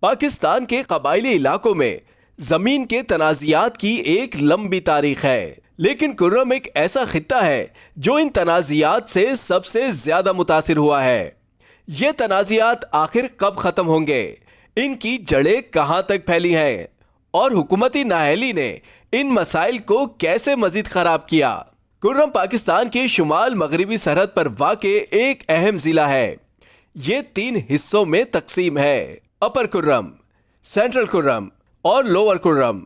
پاکستان کے قبائلی علاقوں میں زمین کے تنازعات کی ایک لمبی تاریخ ہے، لیکن کرم ایک ایسا خطہ ہے جو ان تنازعات سے سب سے زیادہ متاثر ہوا ہے۔ یہ تنازعات آخر کب ختم ہوں گے؟ ان کی جڑیں کہاں تک پھیلی ہیں؟ اور حکومتی نااہلی نے ان مسائل کو کیسے مزید خراب کیا؟ کرم پاکستان کے شمال مغربی سرحد پر واقع ایک اہم ضلع ہے۔ یہ 3 حصوں میں تقسیم ہے: اپر کرم، سینٹرل کرم اور لوور کرم۔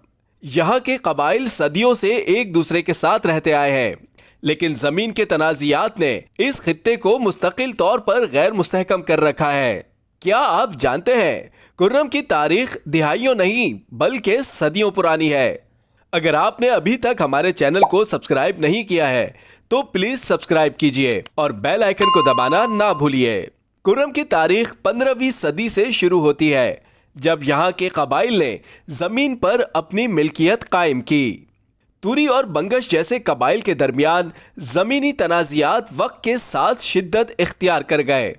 یہاں کے قبائل صدیوں سے ایک دوسرے کے ساتھ رہتے آئے ہیں، لیکن زمین کے تنازعات نے اس خطے کو مستقل طور پر غیر مستحکم کر رکھا ہے۔ کیا آپ جانتے ہیں کرم کی تاریخ دہائیوں نہیں بلکہ صدیوں پرانی ہے؟ اگر آپ نے ابھی تک ہمارے چینل کو سبسکرائب نہیں کیا ہے تو پلیز سبسکرائب کیجئے اور بیل آئیکن کو دبانا نہ بھولیے۔ کرم کی تاریخ 15ویں صدی سے شروع ہوتی ہے، جب یہاں کے قبائل نے زمین پر اپنی ملکیت قائم کی۔ توری اور بنگش جیسے قبائل کے درمیان زمینی تنازعات وقت کے ساتھ شدت اختیار کر گئے۔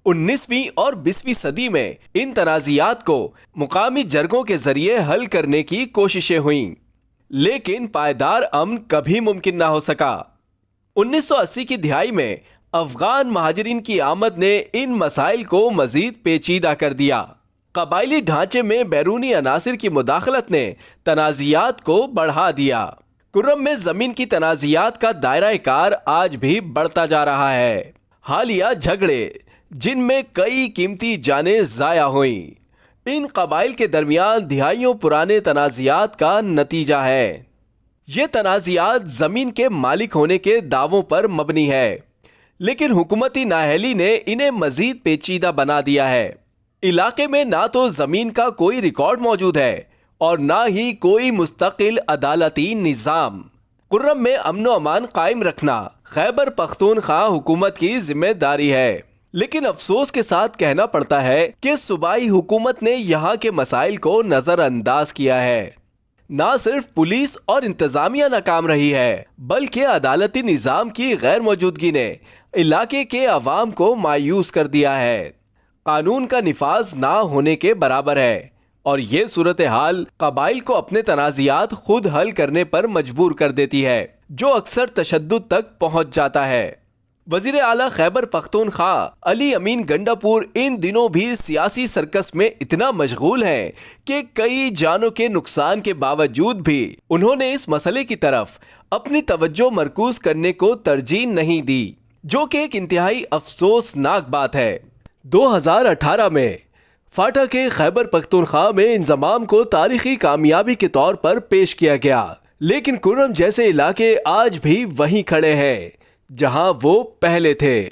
19ویں اور 20ویں صدی میں ان تنازعات کو مقامی جرگوں کے ذریعے حل کرنے کی کوششیں ہوئیں، لیکن پائیدار امن کبھی ممکن نہ ہو سکا۔ 1980 کی دہائی میں افغان مہاجرین کی آمد نے ان مسائل کو مزید پیچیدہ کر دیا۔ قبائلی ڈھانچے میں بیرونی عناصر کی مداخلت نے تنازعات کو بڑھا دیا۔ کرم میں زمین کی تنازعات کا دائرہ کار آج بھی بڑھتا جا رہا ہے۔ حالیہ جھگڑے، جن میں کئی قیمتی جانیں ضائع ہوئیں، ان قبائل کے درمیان دہائیوں پرانے تنازعات کا نتیجہ ہے۔ یہ تنازعات زمین کے مالک ہونے کے دعووں پر مبنی ہے، لیکن حکومتی نااہلی نے انہیں مزید پیچیدہ بنا دیا ہے۔ علاقے میں نہ تو زمین کا کوئی ریکارڈ موجود ہے اور نہ ہی کوئی مستقل عدالتی نظام۔ کرم میں امن و امان قائم رکھنا خیبر پختونخوا حکومت کی ذمہ داری ہے، لیکن افسوس کے ساتھ کہنا پڑتا ہے کہ صوبائی حکومت نے یہاں کے مسائل کو نظر انداز کیا ہے۔ نہ صرف پولیس اور انتظامیہ ناکام رہی ہے، بلکہ عدالتی نظام کی غیر موجودگی نے علاقے کے عوام کو مایوس کر دیا ہے۔ قانون کا نفاذ نہ ہونے کے برابر ہے، اور یہ صورتحال قبائل کو اپنے تنازعات خود حل کرنے پر مجبور کر دیتی ہے، جو اکثر تشدد تک پہنچ جاتا ہے۔ وزیر اعلیٰ خیبر پختونخوا علی امین گنڈا پور ان دنوں بھی سیاسی سرکس میں اتنا مشغول ہیں کہ کئی جانوں کے نقصان کے باوجود بھی انہوں نے اس مسئلے کی طرف اپنی توجہ مرکوز کرنے کو ترجیح نہیں دی، جو کہ ایک انتہائی افسوسناک بات ہے۔ 2018 میں فاٹا کے خیبر پختونخوا میں انضمام کو تاریخی کامیابی کے طور پر پیش کیا گیا، لیکن کرم جیسے علاقے آج بھی وہیں کھڑے ہیں جہاں وہ پہلے تھے۔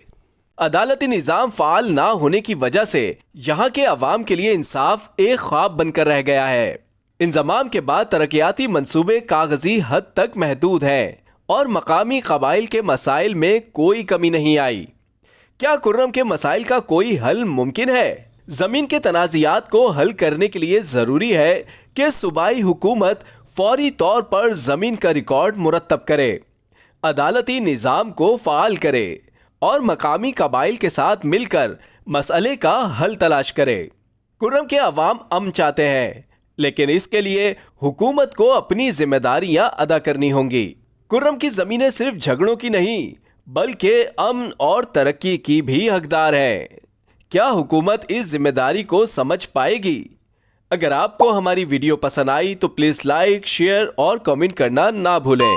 عدالتی نظام فعال نہ ہونے کی وجہ سے یہاں کے عوام کے لیے انصاف ایک خواب بن کر رہ گیا ہے۔ انضمام کے بعد ترقیاتی منصوبے کاغذی حد تک محدود ہیں اور مقامی قبائل کے مسائل میں کوئی کمی نہیں آئی۔ کیا کرم کے مسائل کا کوئی حل ممکن ہے؟ زمین کے تنازعات کو حل کرنے کے لیے ضروری ہے کہ صوبائی حکومت فوری طور پر زمین کا ریکارڈ مرتب کرے، عدالتی نظام کو فعال کرے اور مقامی قبائل کے ساتھ مل کر مسئلے کا حل تلاش کرے۔ کرم کے عوام امن چاہتے ہیں، لیکن اس کے لیے حکومت کو اپنی ذمہ داریاں ادا کرنی ہوں گی۔ کرم کی زمینیں صرف جھگڑوں کی نہیں بلکہ امن اور ترقی کی بھی حقدار ہے۔ کیا حکومت اس ذمہ داری کو سمجھ پائے گی؟ اگر آپ کو ہماری ویڈیو پسند آئی تو پلیز لائک، شیئر اور کمنٹ کرنا نہ بھولیں۔